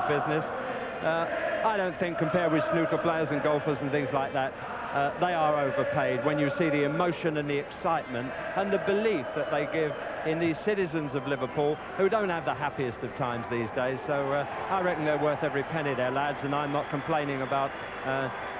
business. I don't think, compared with snooker players and golfers and things like that, they are overpaid when you see the emotion and the excitement and the belief that they give in these citizens of Liverpool who don't have the happiest of times these days. So I reckon they're worth every penny, they're lads, and I'm not complaining about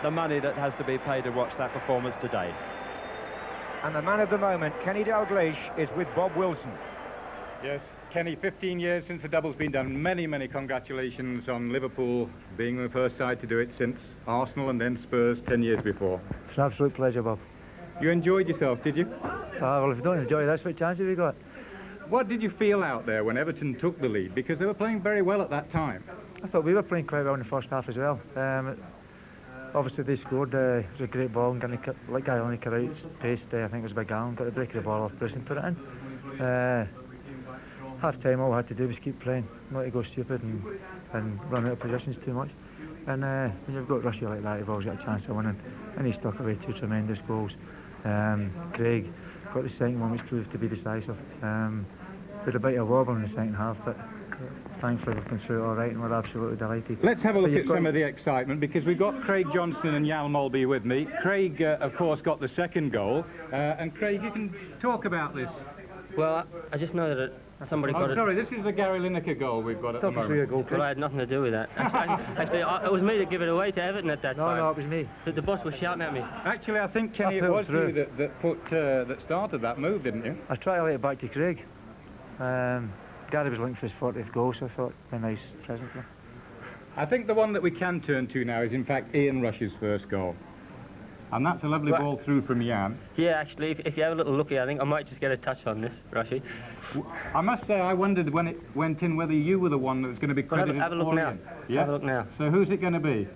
the money that has to be paid to watch that performance today. And the man of the moment, Kenny Dalglish, is with Bob Wilson. Yes, Kenny, 15 years since the double's been done. Many, many congratulations on Liverpool being the first side to do it since Arsenal and then Spurs 10 years before. It's an absolute pleasure, Bob. You enjoyed yourself, did you? Well, if you don't enjoy this, what chance have you got? What did you feel out there when Everton took the lead? Because they were playing very well at that time. I thought we were playing quite well in the first half as well. Obviously they scored, it was a great ball, and like guy only cut out, paced, I think it was by Gallon, got the break of the ball off Bruce and put it in. Half time all we had to do was keep playing, not to go stupid and run out of positions too much. And when you've got Russia like that, you've always got a chance of winning, and he stuck away 2 tremendous goals. Craig got the second one, which proved to be decisive. With a bit of wobble in the second half, but thankfully we've been through it all right and we're absolutely delighted. Let's have a look at some of the excitement, because we've got Craig Johnston and Yal Mulby with me. Craig, of course, got the second goal. And Craig, you can talk about this. Well, I just know that somebody got it. Sorry, this is the Gary Lineker goal we've got at the moment. Well, I had nothing to do with that. Actually, it was me that gave it away to Everton at that time. No, it was me. The boss was shouting at me. Actually, I think, Kenny, it was you that started that move, didn't you? I tried to let it back to Craig. Gary was looking for his 40th goal, so I thought it'd be a nice present for him. I think the one that we can turn to now is, in fact, Ian Rush's first goal. And that's a lovely ball through from Jan. Yeah, actually, if you have a little looky, I think I might just get a touch on this, Rushy. I must say, I wondered when it went in whether you were the one that was going to be credited. Have a look now. Yeah? Have a look now. So who's it going to be?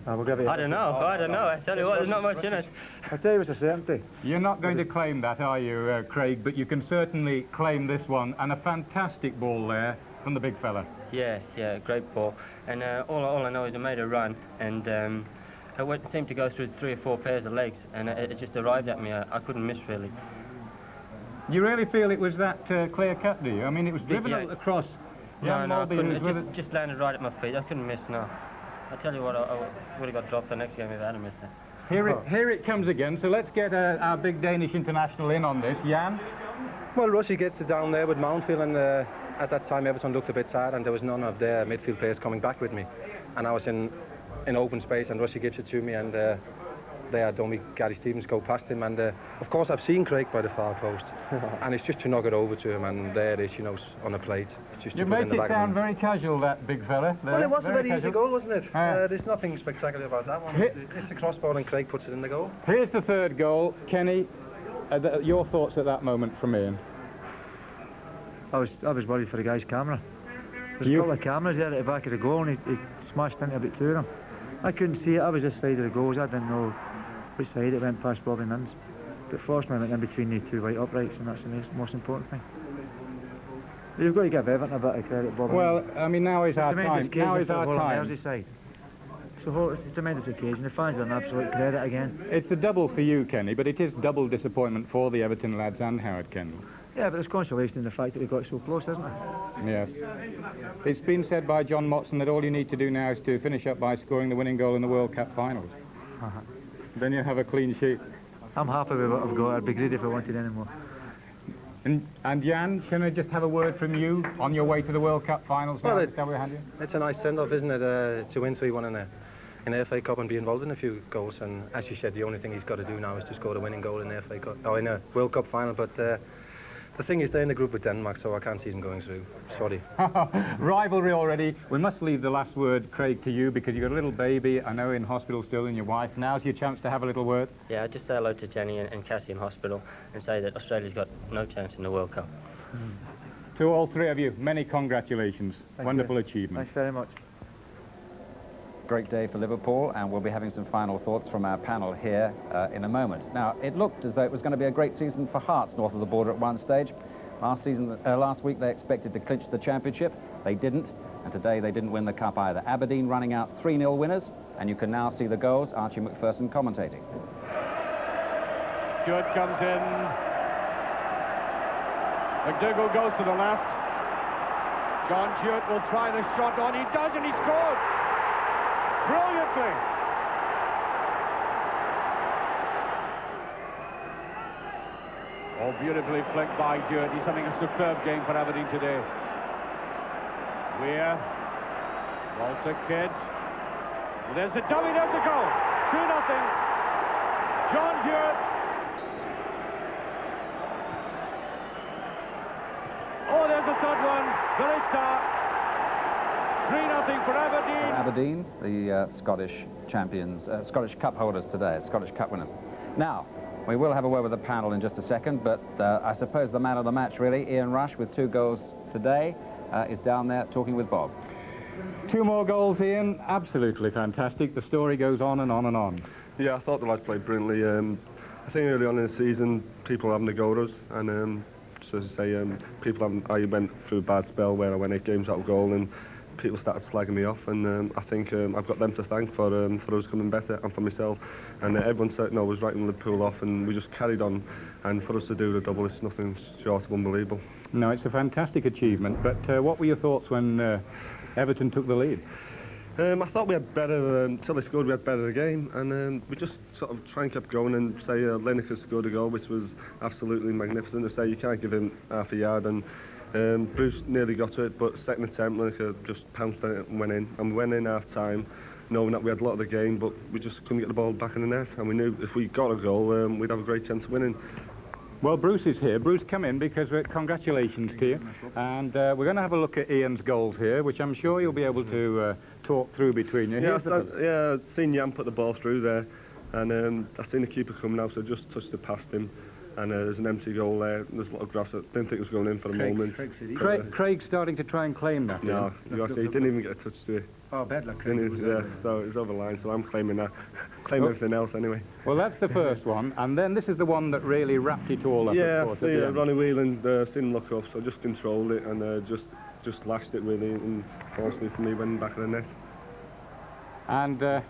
We'll give it I don't know. I tell you what, there's not much in it. I tell you, it's a certainty. You're not going to claim that, are you, Craig? But you can certainly claim this one. And a fantastic ball there from the big fella. Yeah, great ball. And all I know is I made a run, and it seemed to go through 3 or 4 pairs of legs, and it just arrived at me. I couldn't miss, really. You really feel it was that clear cut, do you? I mean, it was driven across. No, I couldn't. It just landed right at my feet. I couldn't miss, no. I tell you what, I would have got dropped the next game if I hadn't missed it. Here it comes again, so let's get our big Danish international in on this. Jan? Well, Rushy gets it down there with Mountfield, and at that time Everton looked a bit tired, and there was none of their midfield players coming back with me. And I was in open space, and Rushy gives it to me, and there I don't make Gary Stevens go past him. And of course I've seen Craig by the far post, and it's just to knock it over to him, and there it is, you know, on a plate. It's just you to put make in the it back sound very casual, that big fella. Well, it was a very easy goal, wasn't it? There's nothing spectacular about that one. It's a crossbar, and Craig puts it in the goal. Here's the third goal. Kenny, your thoughts at that moment from Ian? I was worried for the guy's camera. There's a couple of cameras there at the back of the goal, and he smashed into about 2 of them. I couldn't see it. I was this side of the goals. I didn't know which side it went past Bobby Mims. But fortunately I went in between the 2 white uprights, and that's the most important thing. You've got to give Everton a bit of credit, Bobby. Well, I mean, now is our time. Now is our time. It's a tremendous occasion. The fans are an absolute credit again. It's a double for you, Kenny, but it is double disappointment for the Everton lads and Howard Kendall. Yeah, but there's consolation in the fact that we got so close, isn't there? Yes. It's been said by John Motson that all you need to do now is to finish up by scoring the winning goal in the World Cup finals. Then you have a clean sheet. I'm happy with what I've got. I'd be greedy if I wanted any more. And Jan, can I just have a word from you on your way to the World Cup finals now? Well, it's a nice send-off, isn't it, to win 3-1 in the FA Cup and be involved in a few goals. And as you said, the only thing he's got to do now is to score the winning goal in the FA Cup, or in a World Cup final. But the thing is, they're in the group with Denmark, so I can't see them going through. Sorry. Rivalry already. We must leave the last word, Craig, to you, because you've got a little baby, I know, in hospital still, and your wife. Now's your chance to have a little word. Yeah, I'd just say hello to Jenny and Cassie in hospital and say that Australia's got no chance in the World Cup. To all 3 of you, many congratulations. Wonderful achievement. Thanks very much. Great day for Liverpool, and we'll be having some final thoughts from our panel here in a moment. Now, it looked as though it was going to be a great season for Hearts north of the border at one stage. Last week they expected to clinch the championship. They didn't, and today they didn't win the cup either. Aberdeen running out 3-0 winners, and you can now see the goals. Archie McPherson commentating. Stewart comes in. McDougall goes to the left. John Jewett will try the shot on. He does, and he scored brilliantly. Oh, beautifully flicked by Jewett. He's having a superb game for Aberdeen today. Weir, Walter Kidd. Well, there's a dummy, there's a goal. 2-0. John Jewett. Oh, there's a third one. Barista. 3-0 for Aberdeen. Aberdeen, the Scottish champions, Scottish Cup holders today, Scottish Cup winners. Now, we will have a word with the panel in just a second, but I suppose the man of the match, really, Ian Rush, with 2 goals today, is down there talking with Bob. 2 more goals, Ian. Absolutely fantastic. The story goes on and on and on. Yeah, I thought the lads played brilliantly. I think early on in the season, people were having a go at us, and so as I say, I went through a bad spell where I went 8 games out of goal, and people started slagging me off, and I think I've got them to thank for us coming better, and for myself. And everyone said, no, I was writing Liverpool off, and we just carried on. And for us to do the double, it's nothing short of unbelievable. No, it's a fantastic achievement, but what were your thoughts when Everton took the lead? I thought we had better, until they scored we had better the game, and we just sort of try and kept going, and say Lineker scored a goal, which was absolutely magnificent. To say you can't give him half a yard, and Bruce nearly got to it, but second attempt Lineker just pounced on it and went in, and we went in half time knowing that we had a lot of the game, but we just couldn't get the ball back in the net, and we knew if we got a goal we'd have a great chance of winning. Well, Bruce is here. Bruce, come in, because congratulations to you. And we're going to have a look at Ian's goals here, which I'm sure you'll be able to talk through between you. Yeah, I've seen Jan put the ball through there, and I've seen the keeper coming out, so I just touched it past him. And there's an empty goal there. There's a lot of grass. I didn't think it was going in for a moment. Craig's starting to try and claim that. No, he didn't even get a touch to it. Oh, bad luck, Craig. Yeah, so it's over the line, so I'm claiming that. Claim everything else anyway. Well, that's the first one, and then this is the one that really wrapped it all up. Yeah, of course, see, Ronnie Whelan seen him look up, so I just controlled it and just lashed it really, and fortunately for me, went back in the net. And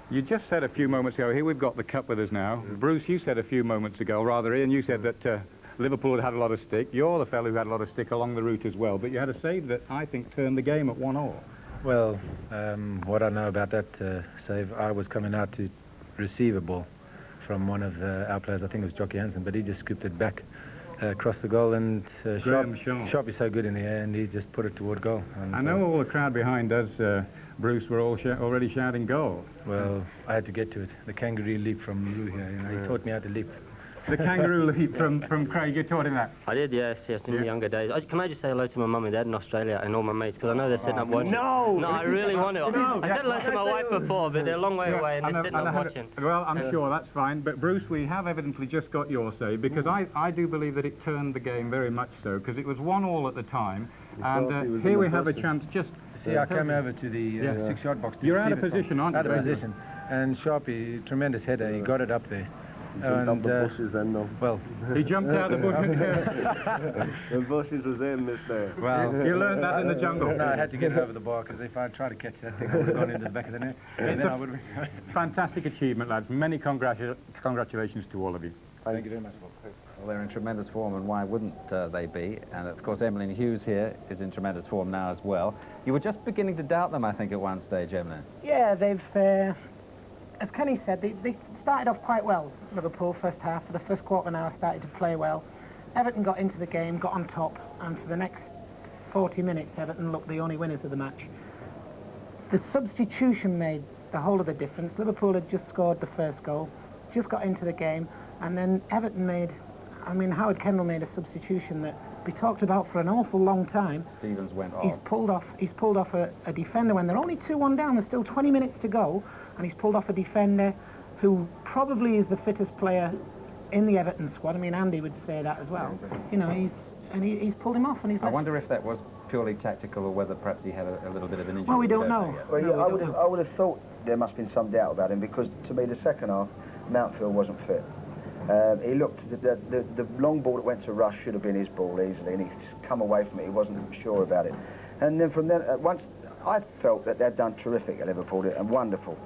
you just said a few moments ago, here we've got the cup with us now. Yeah. Bruce, you said a few moments ago, rather, Ian, you said that Liverpool had a lot of stick. You're the fellow who had a lot of stick along the route as well, but you had a save that I think turned the game at 1-1. Well, what I know about that save, I was coming out to receive a ball from one of our players, I think it was Jockey Hansen, but he just scooped it back across the goal, and Sharp is so good in the air, and he just put it toward goal. And, I know all the crowd behind us, Bruce, were all already shouting goal. Well, I had to get to it. The kangaroo leap from Roo here, you know, he taught me how to leap. The kangaroo leap from Craig, you taught him that? I did, yes, in the younger days. Can I just say hello to my mum and dad in Australia and all my mates, because I know they're sitting up watching. No, I really want to. I said hello to my wife before, but they're a long way away and they're sitting up watching. Well, I'm sure that's fine, but Bruce, we have evidently just got your save, because I do believe that it turned the game very much so, because it was 1-1 at the time, and here we have a chance just... See, I came over to the 6-yard box to You're out of position, aren't you? Out of position, and Sharpie, tremendous header, he got it up there. And the bushes then, though. Well, he jumped out the bushes. The bushes was in this day. Well, you learned that in the jungle. No, I had to get it over the bar, because if I tried to catch that thing, I would have gone into the back of the net. It's a fantastic achievement, lads. Many congratulations to all of you. Thank you very much, Bob. Well, they're in tremendous form, and why wouldn't they be? And of course, Emmeline Hughes here is in tremendous form now as well. You were just beginning to doubt them, I think, at one stage, Emmeline. Yeah, they've... as Kenny said, they started off quite well, Liverpool, first half. For the first quarter of an hour, started to play well. Everton got into the game, got on top, and for the next 40 minutes, Everton looked the only winners of the match. The substitution made the whole of the difference. Liverpool had just scored the first goal, just got into the game, and then Everton made... I mean, Howard Kendall made a substitution that we talked about for an awful long time. Stevens went off. He's pulled off a defender when they're only 2-1 down. There's still 20 minutes to go, and he's pulled off a defender who probably is the fittest player in the Everton squad. I mean, Andy would say that as well. You know, he's pulled him off, and he's left. I wonder if that was purely tactical, or whether perhaps he had a little bit of an injury. Well, we don't know. Well, yeah, I would have thought there must have been some doubt about him, because to me the second half, Mountfield wasn't fit. He looked, the long ball that went to Rush should have been his ball easily, and he's come away from it. He wasn't sure about it. And then from then, once I felt that they'd done terrific at Liverpool, a wonderful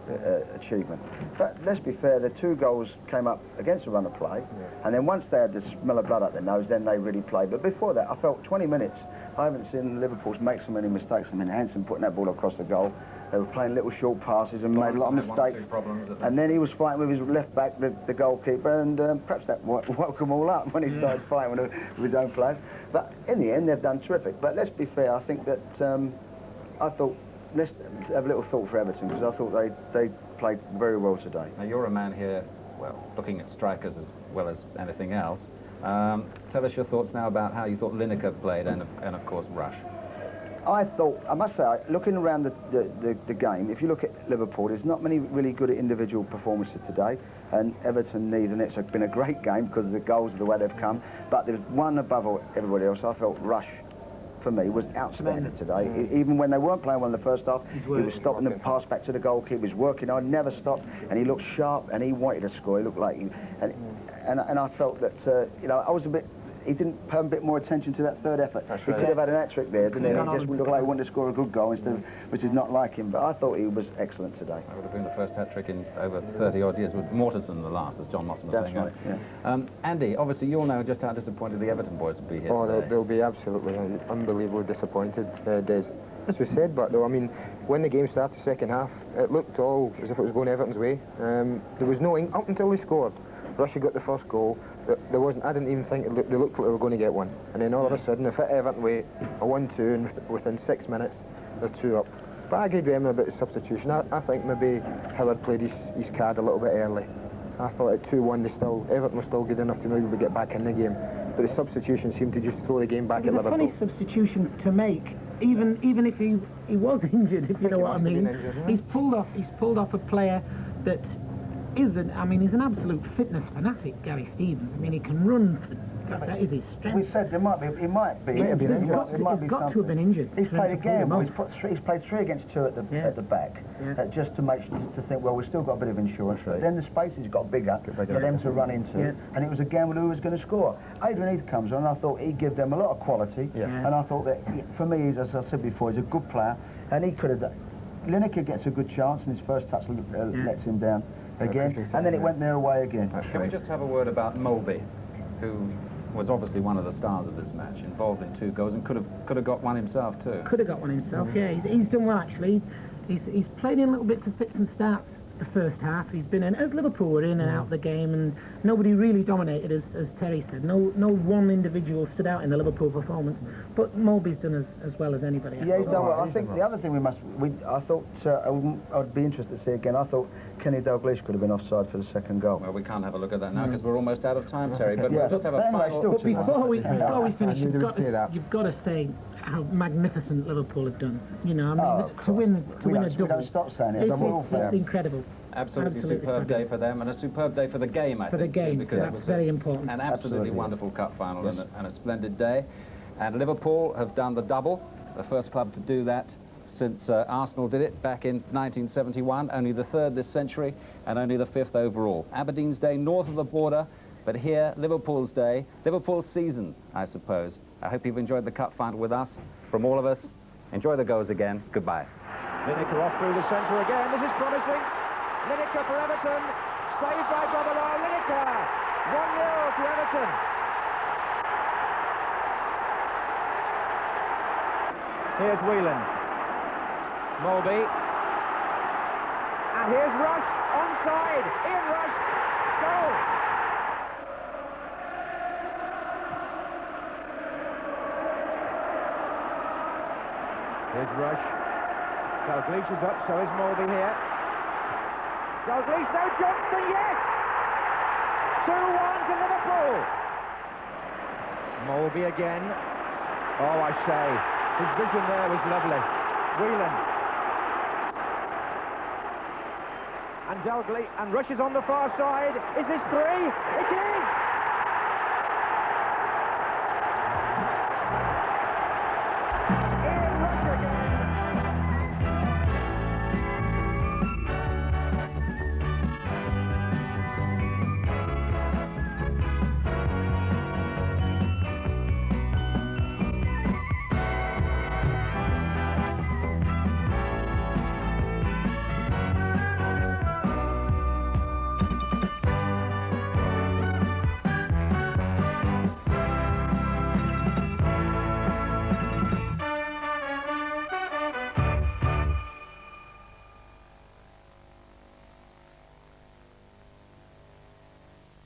achievement. But let's be fair, the 2 goals came up against the run of play, and then once they had the smell of blood up their nose, then they really played. But before that, I felt 20 minutes, I haven't seen Liverpool make so many mistakes. I mean, Hansen putting that ball across the goal, they were playing little short passes and made a lot of mistakes. And then he was fighting with his left back, the goalkeeper, and perhaps that woke them all up when he started fighting with his own players. But in the end, they've done terrific. But let's be fair, I think that I thought, let's have a little thought for Everton, because I thought they played very well today. Now, you're a man here, well, looking at strikers as well as anything else. Tell us your thoughts now about how you thought Lineker played and of course, Rush. I thought, I must say, looking around the game, if you look at Liverpool, there's not many really good individual performances today, and Everton neither, and it's been a great game because of the goals of the way they've come, but there's one above everybody else. I felt Rush, for me, was outstanding today. Even when they weren't playing well in the first half, he was stopping the pass back to the goalkeeper, he was working hard, never stopped, and he looked sharp, and he wanted to score. He looked like he, and I felt that, you know, I was a bit, he didn't pay a bit more attention to that third effort. He could have had an hat-trick there, didn't he? He just looked like he wanted to score a good goal instead of, which is not like him. But I thought he was excellent today. That would have been the first hat-trick in over 30-odd years, with Mortensen the last, as John Mossman was saying. That's right, yeah. Andy, obviously you'll know just how disappointed the Everton boys will be here today. They'll be absolutely unbelievably disappointed, Des. As we said, but though, I mean, when the game started, second half, it looked all as if it was going Everton's way. There was no ink up until they scored. Russia got the first goal. There wasn't. I didn't even think they looked like they were going to get one. And then all of a sudden, if it Everton way, a 1-2, and within 6 minutes, they're 2 up. But I agreed with him about the substitution. I think maybe Hillard played his card a little bit early. I thought at 2-1, Everton was still good enough to maybe get back in the game. But the substitution seemed to just throw the game back at Liverpool. It's a funny substitution to make, even if he was injured, if you know what I mean. Injured, yeah. He's pulled off a player that he's an absolute fitness fanatic, Gary Stevens. I mean, he can run. That is his strength. We said he might be. He's got to have been injured. He's played a game. He's played 3 against 2 at the back, just to think. Well, we've still got a bit of insurance. But then the spaces got bigger for them to run into, and it was a game who was going to score. Adrian Heath comes on, and I thought he'd give them a lot of quality. And I thought that for me, as I said before, he's a good player, and he could have done. Lineker gets a good chance, and his first touch lets him down again, and then it went their way again. Can we just have a word about Molby, who was obviously one of the stars of this match, involved in 2 goals and could have got one himself too. Could have got one himself, yeah. He's done well actually. He's played in little bits of fits and starts the first half. He's been in, as Liverpool were in and out the game, and nobody really dominated, as Terry said. No one individual stood out in the Liverpool performance, but Molby's done as well as anybody. Yeah, he's done well. I think the other thing I thought I'd be interested to see again. I thought Kenny Dalglish could have been offside for the second goal. Well, we can't have a look at that now because we're almost out of time, Terry. But we'll just have a final. But before we finish, you've got to say how magnificent Liverpool have done. You know, I mean, to win a double. We don't stop saying it. It's incredible. Absolutely superb day for them, and a superb day for the game, I think. For the game, because that's very important. An absolutely wonderful cup final and a splendid day. And Liverpool have done the double, the first club to do that since Arsenal did it back in 1971, only the 3rd this century and only the 5th overall. Aberdeen's day north of the border, but here, Liverpool's day, Liverpool's season, I suppose. I hope you've enjoyed the cup final with us. From all of us, enjoy the goals again. Goodbye. Lineker off through the centre again. This is promising. Lineker for Everton. Saved by Bobolar. Lineker. 1-0 to Everton. Here's Whelan. Molby. And here's Rush. Onside. Ian Rush. Goal. Here's Rush. Dalglish is up, so is Molby here. Dalglish, no, Johnston, yes! 2-1 to Liverpool. Molby again. Oh, I say, his vision there was lovely. Whelan. And Dalglish, and Rush is on the far side. Is this 3? It is!